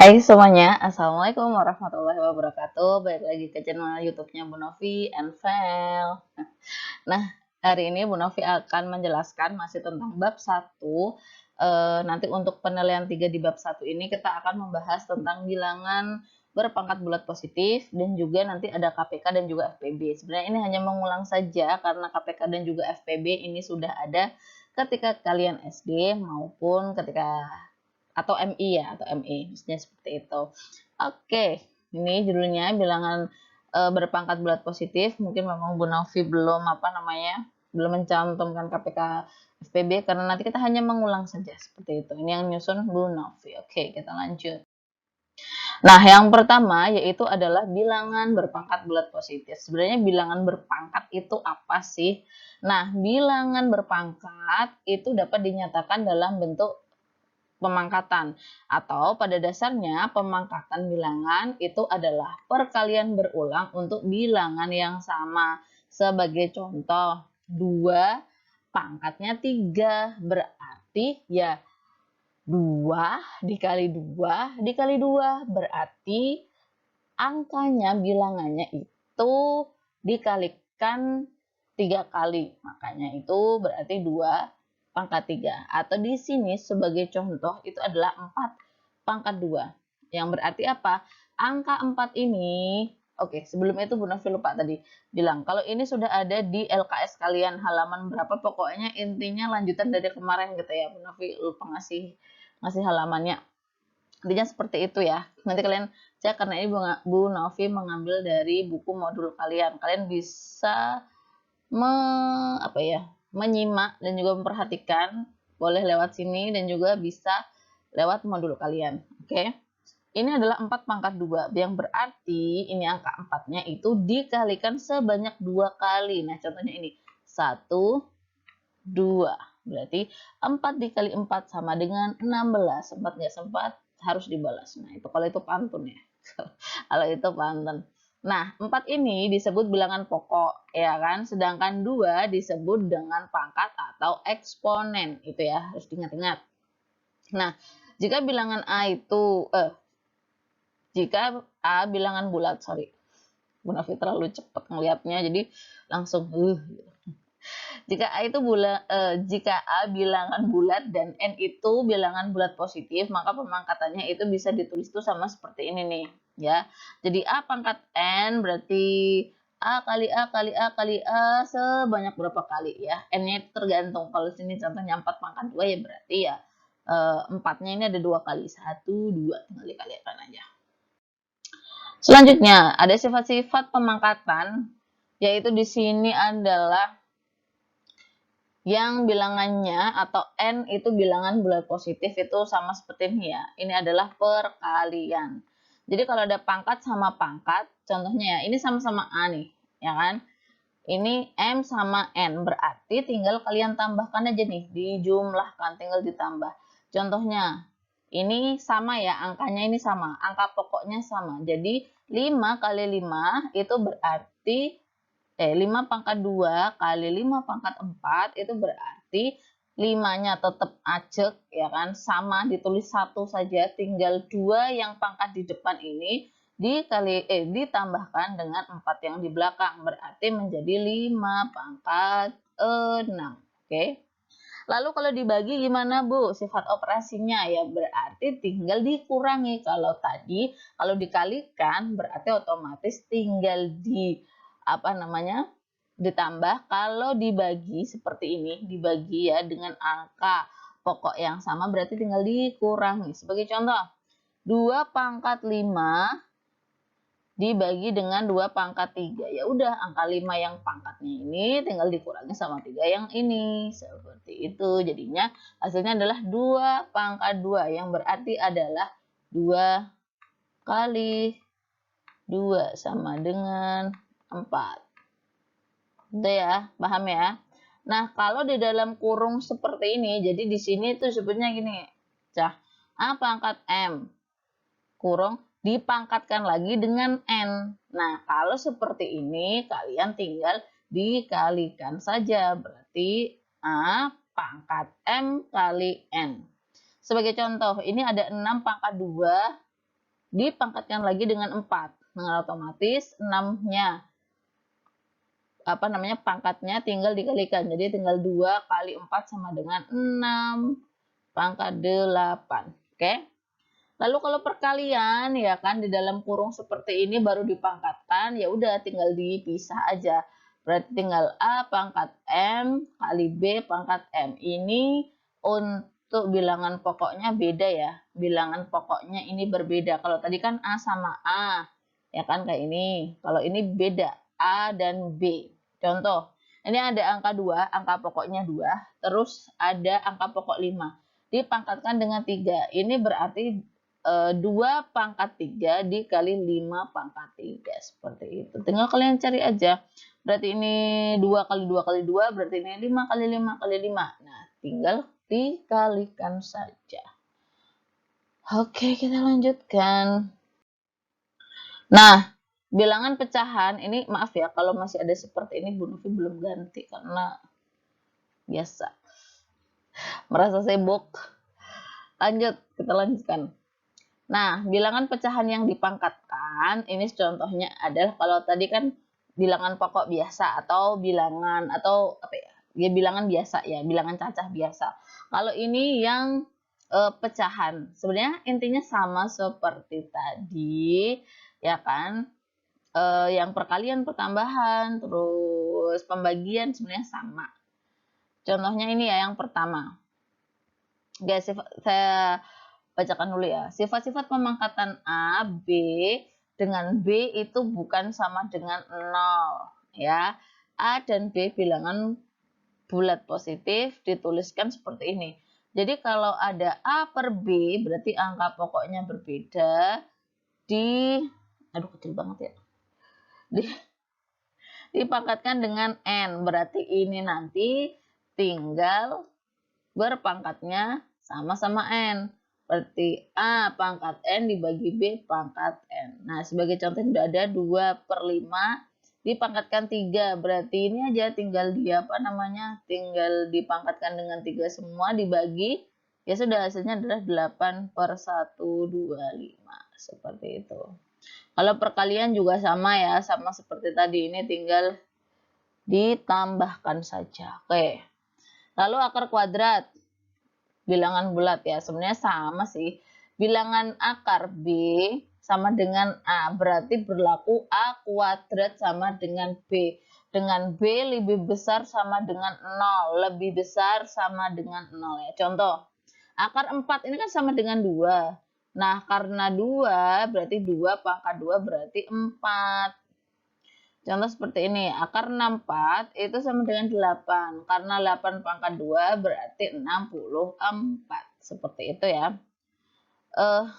Hai semuanya, Assalamualaikum warahmatullahi wabarakatuh. Balik lagi ke channel YouTube-nya Bu Novi and Vel. Nah, hari ini Bu Novi akan menjelaskan masih tentang bab 1. Nanti untuk penilaian 3 di bab 1 ini kita akan membahas tentang bilangan berpangkat bulat positif dan juga nanti ada KPK dan juga FPB. Sebenarnya ini hanya mengulang saja karena KPK dan juga FPB ini sudah ada ketika kalian SD maupun ketika atau MI ya, atau MI, maksudnya seperti itu. Oke, ini judulnya bilangan berpangkat bulat positif. Mungkin memang Bu Novi belum mencantumkan KPK FPB karena nanti kita hanya mengulang saja seperti itu. Ini yang nyusun Bu Novi. Oke, kita lanjut. Nah, yang pertama yaitu adalah bilangan berpangkat bulat positif. Sebenarnya bilangan berpangkat itu apa sih? Nah, bilangan berpangkat itu dapat dinyatakan dalam bentuk pemangkatan, atau pada dasarnya pemangkatan bilangan itu adalah perkalian berulang untuk bilangan yang sama. Sebagai contoh, 2 pangkatnya 3, berarti ya 2 dikali 2 dikali 2, berarti angkanya bilangannya itu dikalikan 3 kali. Makanya itu berarti 2 pangkat 3. Atau di sini sebagai contoh itu adalah 4 pangkat 2. Yang berarti apa? Angka 4 ini, oke, sebelum itu Bu Novi lupa tadi bilang, kalau ini sudah ada di LKS kalian halaman berapa, pokoknya intinya lanjutan dari kemarin gitu ya. Bu Novi lupa ngasih halamannya. Intinya seperti itu ya. Nanti kalian cek karena ini Bu Novi mengambil dari buku modul kalian. Kalian bisa menyimak dan juga memperhatikan, boleh lewat sini dan juga bisa lewat modul kalian. Oke. Ini adalah 4 pangkat 2, yang berarti ini angka 4-nya itu dikalikan sebanyak 2 kali. Nah, contohnya ini 1, 2. Berarti 4 dikali 4 sama dengan 16. 4 nggak sempat, harus dibalas. Nah, itu kalau itu pantun ya. Kalau itu pantun. Nah, 4 ini disebut bilangan pokok, ya kan? Sedangkan 2 disebut dengan pangkat atau eksponen. Itu ya, harus diingat-ingat. Nah, jika bilangan A itu, jika A bilangan bulat, sorry. Bu Novi terlalu cepat ngelihatnya, jadi langsung, gitu. Jika A bilangan bulat dan N itu bilangan bulat positif, maka pemangkatannya itu bisa ditulis tuh sama seperti ini nih, ya. Jadi A pangkat N berarti A kali A kali A kali A sebanyak berapa kali ya. N-nya itu tergantung. Kalau sini contohnya 4 pangkat 2 ya berarti ya 4-nya ini ada 2 kali. 1, 2, tinggal dikalikan aja. Selanjutnya, ada sifat-sifat pemangkatan, yaitu di sini adalah yang bilangannya atau N itu bilangan bulat positif itu sama seperti ini ya. Ini adalah perkalian. Jadi kalau ada pangkat sama pangkat, contohnya ya, ini sama-sama A nih, ya kan? Ini M sama N, berarti tinggal kalian tambahkan aja nih, dijumlahkan, tinggal ditambah. Contohnya, ini sama ya, angkanya ini sama, angka pokoknya sama. Jadi 5 kali 5 itu berarti 5 pangkat 2 kali 5 pangkat 4 itu berarti 5-nya tetap acek ya kan, sama ditulis 1 saja, tinggal 2 yang pangkat di depan ini ditambahkan dengan 4 yang di belakang, berarti menjadi 5 pangkat 6. Oke. Lalu kalau dibagi gimana Bu? Sifat operasinya ya berarti tinggal dikurangi. Kalau dikalikan berarti otomatis tinggal ditambah. Kalau dibagi seperti ini, dibagi ya dengan angka pokok yang sama berarti tinggal dikurangi. Sebagai contoh, 2 pangkat 5 dibagi dengan 2 pangkat 3. Ya udah, angka 5 yang pangkatnya ini tinggal dikurangi sama 3 yang ini. Seperti itu. Jadinya hasilnya adalah 2 pangkat 2 yang berarti adalah 2 kali 2 sama dengan 4. Itu ya, paham ya? Nah, kalau di dalam kurung seperti ini, jadi di sini tuh sebutnya gini. A pangkat M kurung dipangkatkan lagi dengan N. Nah, kalau seperti ini, kalian tinggal dikalikan saja. Berarti A pangkat M kali N. Sebagai contoh, ini ada 6 pangkat 2 dipangkatkan lagi dengan 4. Dengan otomatis 6-nya pangkatnya tinggal dikalikan. Jadi tinggal 2 kali 4 sama dengan 6 pangkat 8. Oke. Lalu kalau perkalian ya kan di dalam kurung seperti ini baru dipangkatkan, ya udah tinggal dipisah aja. Berarti tinggal A pangkat M kali B pangkat M. Ini untuk bilangan pokoknya beda ya. Bilangan pokoknya ini berbeda. Kalau tadi kan A sama A, ya kan kayak ini. Kalau ini beda, A dan B. Contoh, ini ada angka 2, angka pokoknya 2, terus ada angka pokok 5. Dipangkatkan dengan 3. Ini berarti 2 pangkat 3 dikali 5 pangkat 3. Seperti itu. Tinggal kalian cari aja. Berarti ini 2 kali 2 kali 2, berarti ini 5 kali 5 kali 5. Nah, tinggal dikalikan saja. Oke, kita lanjutkan. Nah, bilangan pecahan, ini maaf ya, kalau masih ada seperti ini, Bu Novi belum ganti karena biasa. Merasa sibuk. Lanjut, kita lanjutkan. Nah, bilangan pecahan yang dipangkatkan, ini contohnya adalah kalau tadi kan bilangan pokok biasa atau bilangan atau apa ya? Ya bilangan biasa ya, bilangan cacah biasa. Kalau ini yang pecahan, sebenarnya intinya sama seperti tadi, ya kan? Yang perkalian pertambahan terus pembagian sebenarnya sama. Contohnya ini ya yang pertama. Guys, saya bacakan dulu ya. Sifat-sifat pemangkatan A, B dengan B itu bukan sama dengan 0 ya. A dan B bilangan bulat positif dituliskan seperti ini. Jadi kalau ada A per B berarti angka pokoknya berbeda aduh kecil banget ya. Dipangkatkan dengan N. Berarti ini nanti tinggal berpangkatnya sama-sama N. Berarti A pangkat N dibagi B pangkat N. Nah, sebagai contoh sudah ada 2/5 dipangkatkan 3. Berarti ini aja tinggal tinggal dipangkatkan dengan 3 semua dibagi. Ya sudah, hasilnya adalah 8/125. Seperti itu. Kalau perkalian juga sama ya, sama seperti tadi. Ini tinggal ditambahkan saja. Oke. Lalu akar kuadrat. Bilangan bulat ya. Sebenarnya sama sih. Bilangan akar B sama dengan A. Berarti berlaku A kuadrat sama dengan B. Dengan B lebih besar sama dengan 0. Lebih besar sama dengan 0 ya. Contoh. Akar 4 ini kan sama dengan 2. Nah, karena 2 berarti 2 pangkat 2 berarti 4. Contoh seperti ini, akar 64 itu sama dengan 8. Karena 8 pangkat 2 berarti 64. Seperti itu ya.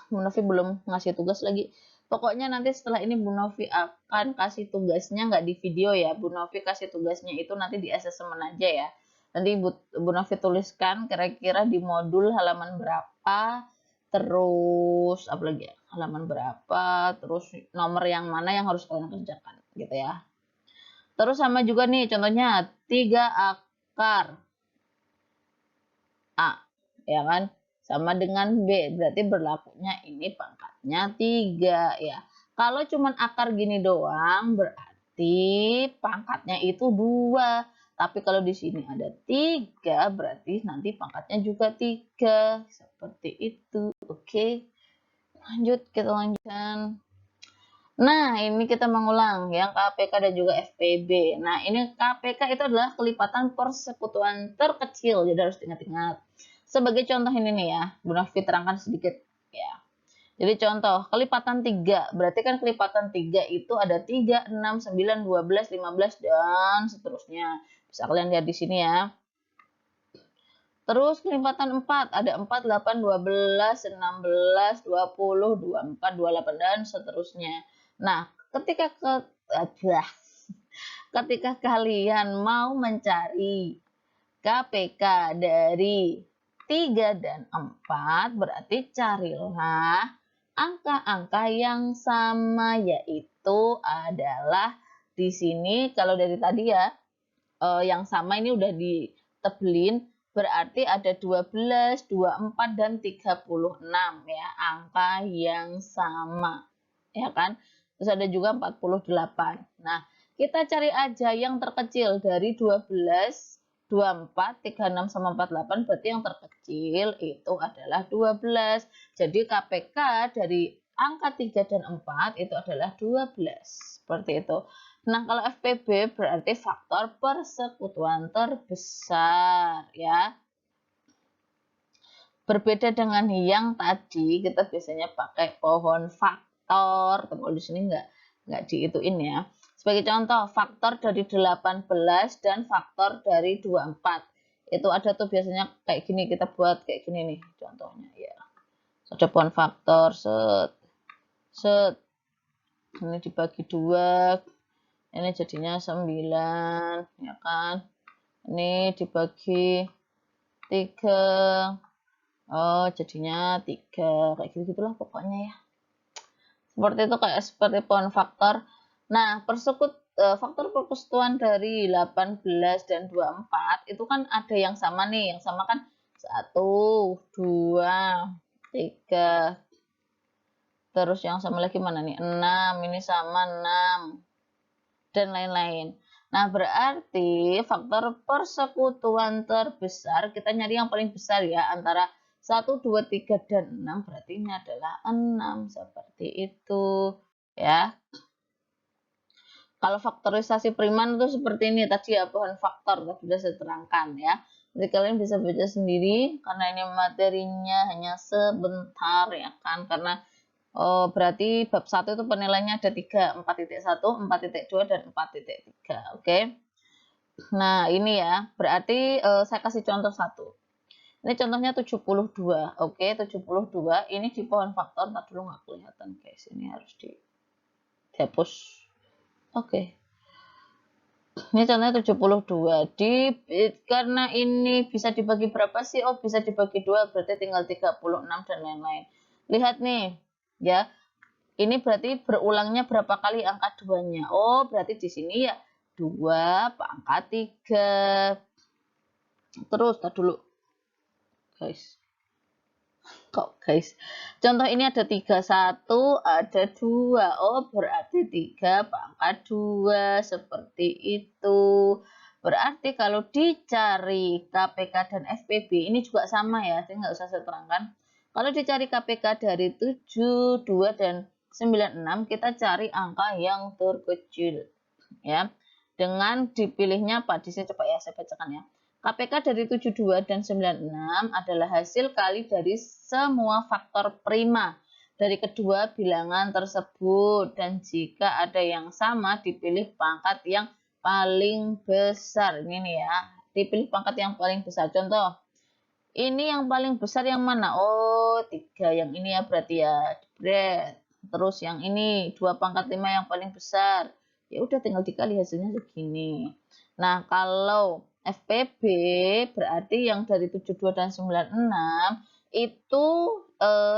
Bu Novi belum ngasih tugas lagi. Pokoknya nanti setelah ini Bu Novi akan kasih tugasnya nggak di video ya. Bu Novi kasih tugasnya itu nanti di asesmen aja ya. Nanti Bu Novi tuliskan kira-kira di modul halaman berapa, terus apa lagi ya, halaman berapa, terus nomor yang mana yang harus kalian kerjakan gitu ya. Terus sama juga nih contohnya 3 akar A ya kan sama dengan B, berarti berlakunya ini pangkatnya 3 ya. Kalau cuman akar gini doang berarti pangkatnya itu 2. Tapi kalau di sini ada 3 berarti nanti pangkatnya juga 3. Seperti itu. Oke. Lanjut, kita lanjutkan. Nah, ini kita mengulang yang KPK dan juga FPB. Nah, ini KPK itu adalah kelipatan persekutuan terkecil, jadi harus diingat-ingat. Sebagai contoh ini nih ya, Bu Novi terangkan sedikit ya. Jadi contoh, kelipatan 3. Berarti kan kelipatan 3 itu ada 3, 6, 9, 12, 15, dan seterusnya. Bisa kalian lihat di sini ya. Terus kelipatan 4, ada 4, 8, 12, 16, 20, 24, 28, dan seterusnya. Nah, ketika kalian mau mencari KPK dari 3 dan 4, berarti carilah angka-angka yang sama, yaitu adalah di sini kalau dari tadi ya, yang sama ini udah ditebelin, berarti ada 12, 24, dan 36 ya, angka yang sama. Ya kan? Terus ada juga 48. Nah, kita cari aja yang terkecil dari 12, 24, 36, sama 48, berarti yang terkecil itu adalah 12. Jadi KPK dari angka 3 dan 4 itu adalah 12. Seperti itu. Nah, kalau FPB berarti faktor persekutuan terbesar ya. Berbeda dengan yang tadi, kita biasanya pakai pohon faktor, tapi di sini nggak diituin ya. Sebagai contoh, faktor dari 18 dan faktor dari 24. Itu ada tuh biasanya kayak gini, kita buat kayak gini nih contohnya ya. Ada pohon faktor, set, set. Ini dibagi 2, ini jadinya 9, ya kan. Ini dibagi 3, oh jadinya 3, kayak gitu gitulah pokoknya ya. Seperti itu, kayak seperti pohon faktor. Nah, faktor persekutuan dari 18 dan 24 itu kan ada yang sama nih, yang sama kan 1, 2, 3. Terus yang sama lagi mana nih? 6, ini sama 6. Dan lain-lain. Nah, berarti faktor persekutuan terbesar, kita nyari yang paling besar ya, antara 1, 2, 3, dan 6, berarti ini adalah 6, seperti itu ya. Kalau faktorisasi priman itu seperti ini tadi ya, pohon faktor, tadi sudah saya terangkan ya. Jadi kalian bisa baca sendiri, karena ini materinya hanya sebentar ya kan, karena berarti bab 1 itu penilaiannya ada 3, 4.1, 4.2, dan 4.3. Oke. Nah, ini ya, berarti saya kasih contoh 1. Ini contohnya 72. Oke, 72. Ini di pohon faktor. Ntar dulu nggak kelihatan, guys. Ini harus dihapus. Oke. Ini contohnya 72. Karena ini bisa dibagi berapa sih? Oh, bisa dibagi 2, berarti tinggal 36 dan lain-lain. Lihat nih, ya. Ini berarti berulangnya berapa kali angka 2-nya? Oh, berarti di sini ya 2 pangkat 3. Terus, dulu. Guys. Kok, guys? Contoh ini ada 31, ada 2. Oh, berarti 3 pangkat 2. Seperti itu. Berarti kalau dicari KPK dan FPB, ini juga sama ya. Jadi nggak usah saya terangkan. Kalau dicari KPK dari 7, 2, dan 96, kita cari angka yang terkecil ya. Dengan dipilihnya apa? Di sini coba ya saya bacakan ya. KPK dari 72 dan 96 adalah hasil kali dari semua faktor prima dari kedua bilangan tersebut, dan jika ada yang sama dipilih pangkat yang paling besar. Ini nih ya, dipilih pangkat yang paling besar. Contoh, ini yang paling besar yang mana? Oh, 3. Yang ini ya berarti ya. Terus yang ini 2 pangkat 5 yang paling besar. Ya udah tinggal dikali, hasilnya segini. Nah, kalau FPB berarti yang dari 72 dan 96 itu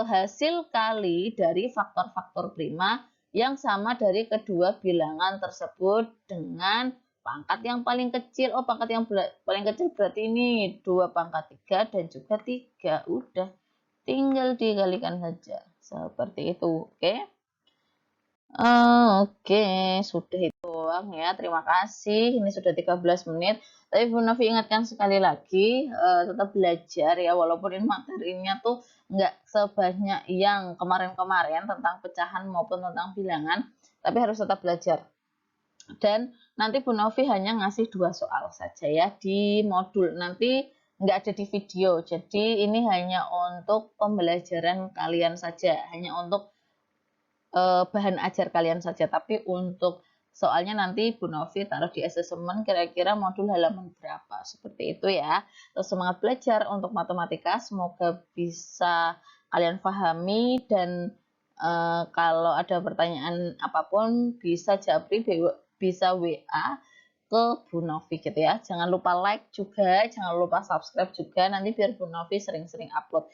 hasil kali dari faktor-faktor prima yang sama dari kedua bilangan tersebut dengan pangkat yang paling kecil. Oh, pangkat yang paling kecil berarti ini 2 pangkat 3 dan juga 3. Udah, tinggal dikalikan saja. Seperti itu, oke? Oke, sudah itu doang ya. Terima kasih. Ini sudah 13 menit. Tapi Bu Novi ingatkan sekali lagi, tetap belajar ya. Walaupun ini materinya tuh nggak sebanyak yang kemarin-kemarin tentang pecahan maupun tentang bilangan, tapi harus tetap belajar. Dan nanti Bu Novi hanya ngasih 2 soal saja ya di modul. Nanti nggak ada di video. Jadi ini hanya untuk pembelajaran kalian saja. Hanya untuk bahan ajar kalian saja, tapi untuk soalnya nanti Bu Novi taruh di asesmen kira-kira modul halaman berapa, seperti itu ya. Terus semangat belajar untuk matematika, semoga bisa kalian pahami, dan kalau ada pertanyaan apapun bisa japri, bisa WA ke Bu Novi gitu ya. Jangan lupa like juga, jangan lupa subscribe juga, nanti biar Bu Novi sering-sering upload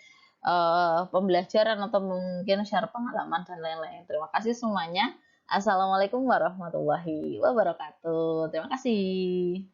pembelajaran atau mungkin share pengalaman dan lain-lain. Terima kasih semuanya. Assalamualaikum warahmatullahi wabarakatuh. Terima kasih.